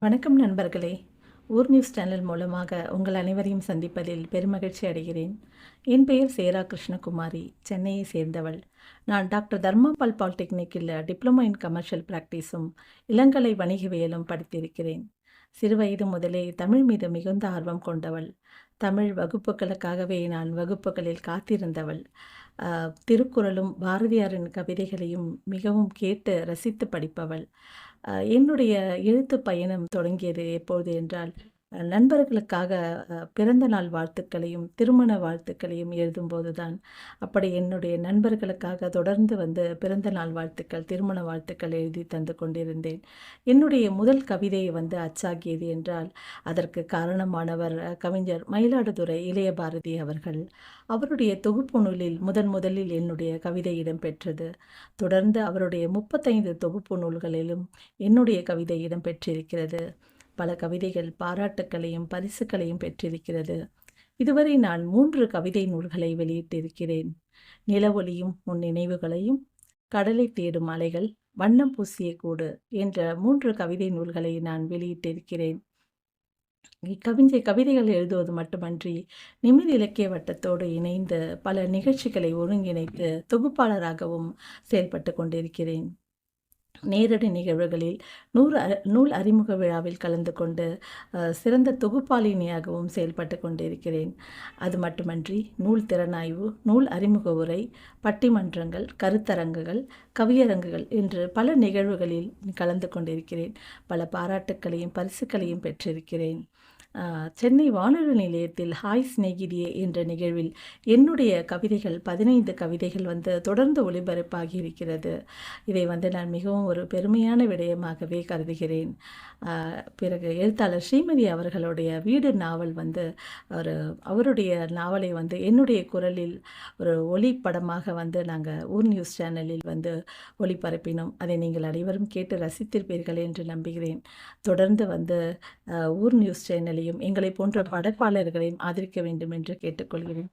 வணக்கம் நண்பர்களே. ஊர் நியூஸ் சேனல் மூலமாக உங்கள் அனைவரையும் சந்திப்பதில் பெருமகிழ்ச்சி அடைகிறேன். என் பெயர் சேரா கிருஷ்ணகுமாரி, சென்னையை சேர்ந்தவள். நான் டாக்டர் தர்மாபால் பாலிடெக்னிக்கில் டிப்ளமோ இன் கமர்ஷியல் பிராக்டிஸும் இளங்கலை வணிகவியலும் படித்திருக்கிறேன். சிறுவயது முதலே தமிழ் மீது மிகுந்த ஆர்வம் கொண்டவள். தமிழ் வகுப்புகளுக்காகவே நான் வகுப்புகளில் காத்திருந்தவள். திருக்குறளும் பாரதியாரின் கவிதைகளையும் மிகவும் கேட்டு ரசித்து படிப்பவள். என்னுடைய எழுத்து பயணம் தொடங்கியது எப்போது என்றால், நண்பர்களுக்காக பிறந்த நாள் வாழ்த்துக்களையும், திருமண வாழ்த்துக்களையும் எழுதும்போது தான். அப்படி என்னுடைய நண்பர்களுக்காக தொடர்ந்து வந்து பிறந்த நாள் வாழ்த்துக்கள், திருமண வாழ்த்துக்கள் எழுதி தந்து கொண்டிருந்தேன். என்னுடைய முதல் கவிதை வந்து அச்சாகியது என்றால், அதற்கு காரணமானவர் கவிஞர் மயிலாடுதுறை இளைய பாரதி அவர்கள். அவருடைய தொகுப்பு நூலில் முதலில் என்னுடைய கவிதை இடம்பெற்றது. தொடர்ந்து அவருடைய 35 தொகுப்பு நூல்களிலும் என்னுடைய கவிதை இடம்பெற்றிருக்கிறது. பல கவிதைகள் பாராட்டுக்களையும் பரிசுகளையும் பெற்றிருக்கிறது. இதுவரை நான் 3 கவிதை நூல்களை வெளியிட்டிருக்கிறேன். நிலவொளியும் உன் நினைவுகளையும், கடலை தேடும் அலைகள், வண்ணம் பூசிய கூடு என்ற 3 கவிதை நூல்களை நான் வெளியிட்டிருக்கிறேன். கவிதைகள் எழுதுவது மட்டுமன்றி, நிமிர் இலக்கிய வட்டத்தோடு இணைந்து பல நிகழ்ச்சிகளை ஒருங்கிணைத்து தொகுப்பாளராகவும் செயல்பட்டு கொண்டிருக்கிறேன். நேரடி நிகழ்வுகளில் நூல் அறிமுக விழாவில் கலந்து கொண்டு சிறந்த தொகுப்பாளினியாகவும் செயல்பட்டு கொண்டிருக்கிறேன். அது மட்டுமன்றி, நூல் திறனாய்வு, நூல் அறிமுக உரை, பட்டிமன்றங்கள், கருத்தரங்குகள், கவியரங்குகள் என்று பல நிகழ்வுகளில் கலந்து கொண்டிருக்கிறேன். பல பாராட்டுக்களையும் பரிசுகளையும் பெற்றிருக்கிறேன். சென்னை வானொலி நிலையத்தில் ஹாய் சிநேகிதியே என்ற நிகழ்வில் என்னுடைய கவிதைகள் 15 கவிதைகள் வந்து தொடர்ந்து ஒளிபரப்பாகி இருக்கிறது. இதை வந்து நான் மிகவும் ஒரு பெருமையான விடயமாகவே கருதுகிறேன். பிறகு எழுத்தாளர் ஸ்ரீமதி அவர்களுடைய வீடு நாவல் வந்து அவருடைய நாவலை வந்து என்னுடைய குரலில் ஒரு ஒளிப்படமாக வந்து நாங்கள் ஊர் நியூஸ் சேனலில் வந்து ஒளிபரப்பினோம். அதை நீங்கள் அனைவரும் கேட்டு ரசித்திருப்பீர்கள் என்று நம்புகிறேன். தொடர்ந்து வந்து ஊர் நியூஸ் சேனலையும் எங்களை போன்ற படைப்பாளர்களையும் ஆதரிக்க வேண்டும் என்று கேட்டுக்கொள்கிறேன்.